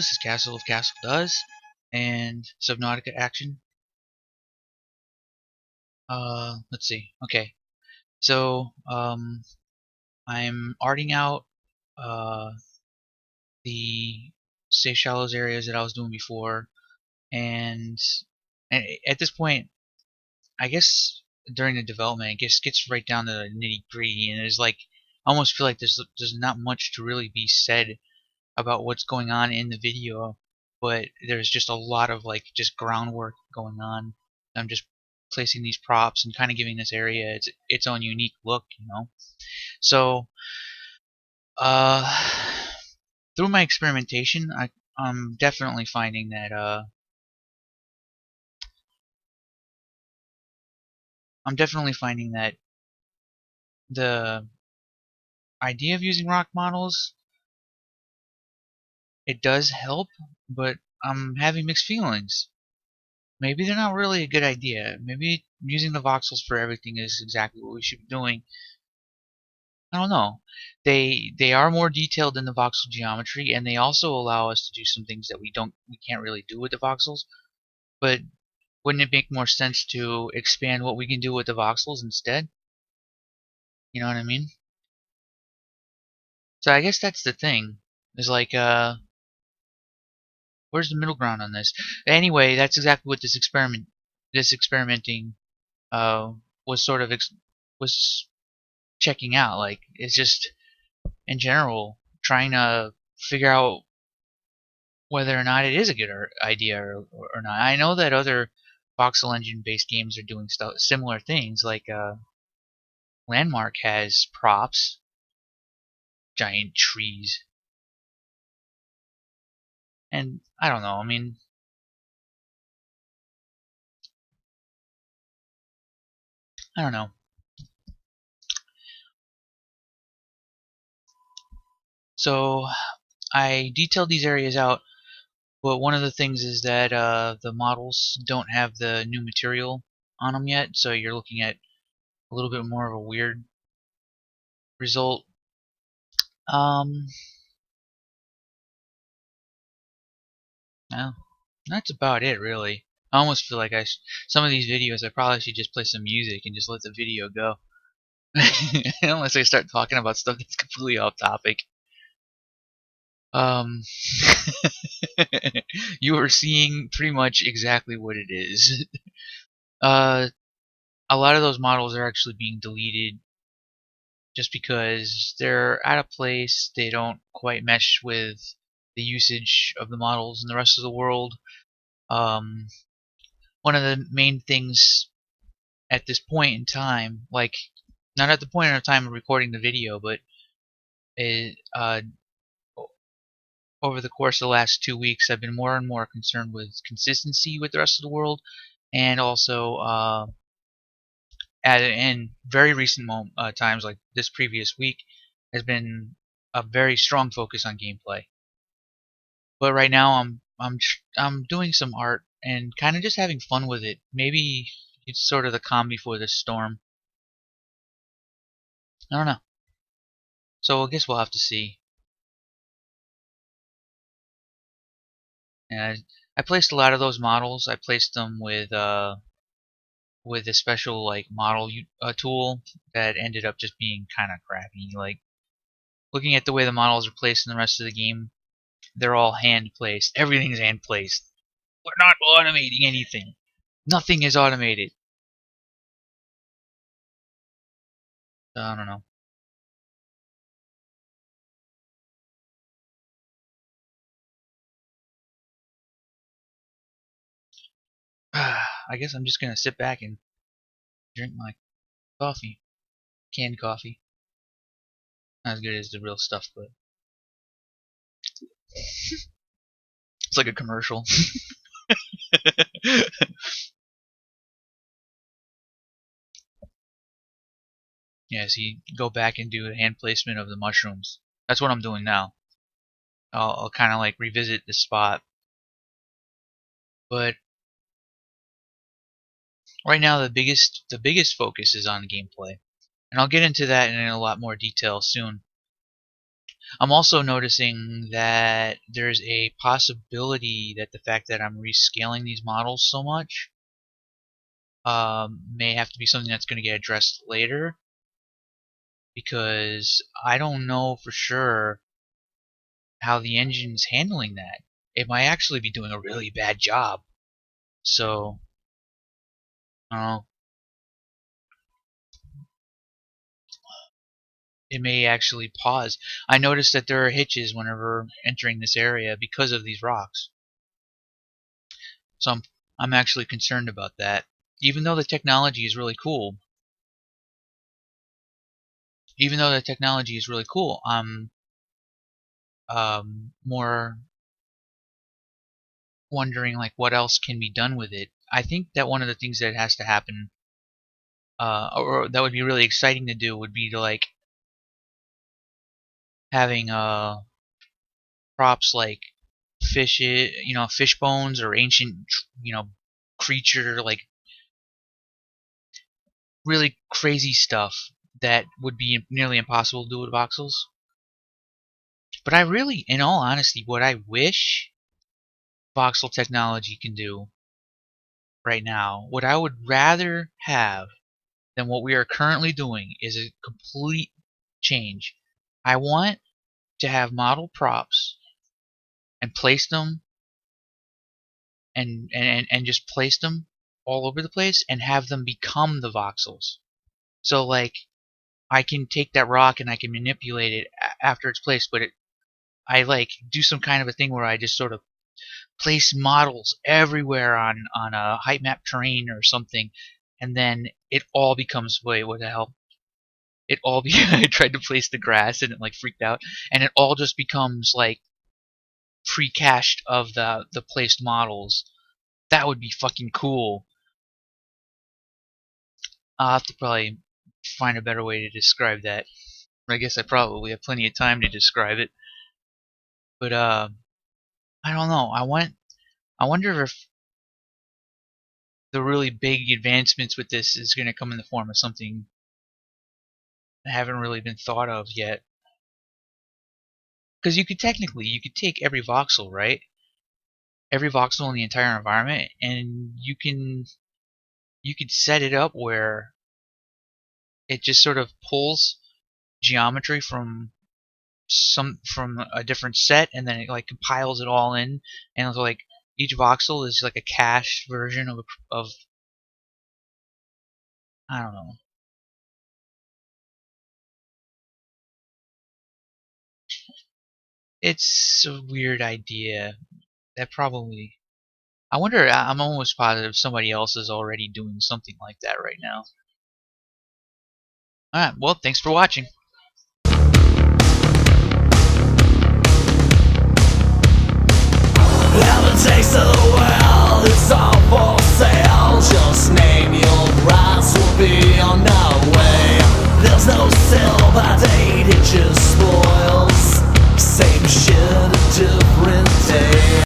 this is Castle of Castle Does and Subnautica Action. Let's see. Okay, so I'm arting out uh, the Safe Shallows areas that I was doing before, and, and at this point, I guess during the development, it gets right down to the nitty gritty, and there's like I almost feel like there's not much to really be said about what's going on in the video, but there's just a lot of like just groundwork going on. I'm just placing these props and kind of giving this area its own unique look, you know. So, uh, through my experimentation, I'm definitely finding that the idea of using rock models, it does help, but I'm having mixed feelings. Maybe they're not really a good idea. Maybe using the voxels for everything is exactly what we should be doing. I don't know. They are more detailed in the voxel geometry, and they also allow us to do some things that we can't really do with the voxels. But wouldn't it make more sense to expand what we can do with the voxels instead? You know what I mean? So I guess that's the thing. Is like where's the middle ground on this? Anyway, that's exactly what this experimenting uh was sort of was checking out. Like it's just in general trying to figure out whether or not it is a good idea or not. I know that other voxel engine based games are doing similar things. Like Landmark has props, giant trees, and I don't know. I mean, I don't know. So I detailed these areas out, but one of the things is that the models don't have the new material on them yet, so you're looking at a little bit more of a weird result. Um, no, that's about it, really. I almost feel like some of these videos I probably should just play some music and just let the video go. Unless I start talking about stuff that's completely off topic. Um, you are seeing pretty much exactly what it is. Uh, a lot of those models are actually being deleted just because they're out of place. They don't quite mesh with the usage of the models in the rest of the world. Um, one of the main things at this point in time, like not at the point in time of recording the video, but it, over the course of the last 2 weeks, I've been more and more concerned with consistency with the rest of the world, and also in very recent times, like this previous week, has been a very strong focus on gameplay. But right now, I'm doing some art and kind of just having fun with it. Maybe it's sort of the calm before the storm. I don't know. So I guess we'll have to see. And I placed a lot of those models. I placed them with a special like model tool that ended up just being kind of crappy. Like looking at the way the models are placed in the rest of the game, they're all hand placed. Everything's hand placed. We're not automating anything. Nothing is automated. I don't know. I guess I'm just gonna sit back and drink my coffee, canned coffee. Not as good as the real stuff, but it's like a commercial. Yeah, see, go back and do a hand placement of the mushrooms. That's what I'm doing now. I'll kind of like revisit the spot, but right now the biggest focus is on gameplay, and I'll get into that in a lot more detail soon. I'm also noticing that there's a possibility that the fact that I'm rescaling these models so much may have to be something that's going to get addressed later, because I don't know for sure how the engine's handling that. It might actually be doing a really bad job. So, I don't know. It may actually pause. I noticed that there are hitches whenever entering this area because of these rocks. So I'm actually concerned about that. Even though the technology is really cool, I'm more wondering like what else can be done with it. I think that one of the things that has to happen, or that would be really exciting to do, would be to like having props like fish bones or ancient, creature, like really crazy stuff that would be nearly impossible to do with voxels. But I really, in all honesty, what I wish voxel technology can do right now, what I would rather have than what we are currently doing, is a complete change. I want to have model props and place them and just place them all over the place and have them become the voxels. So like I can take that rock and I can manipulate it after it's placed, but I like do some kind of a thing where I just sort of place models everywhere on a height map terrain or something, and then it all becomes, wait, what the hell? It all be I tried to place the grass and it like freaked out, and it all just becomes like pre-cached of the placed models. That would be fucking cool. I'll have to probably find a better way to describe that. I guess I probably have plenty of time to describe it. But I don't know. I wonder if the really big advancements with this is going to come in the form of something that haven't really been thought of yet. Because you could take every voxel, right? Every voxel in the entire environment, and you could set it up where it just sort of pulls geometry from a different set, and then it like compiles it all in, and so like each voxel is like a cached version of I don't know. It's a weird idea that probably, I wonder, I'm almost positive somebody else is already doing something like that right now. Alright, well, thanks for watching. Have a taste of the world, it's all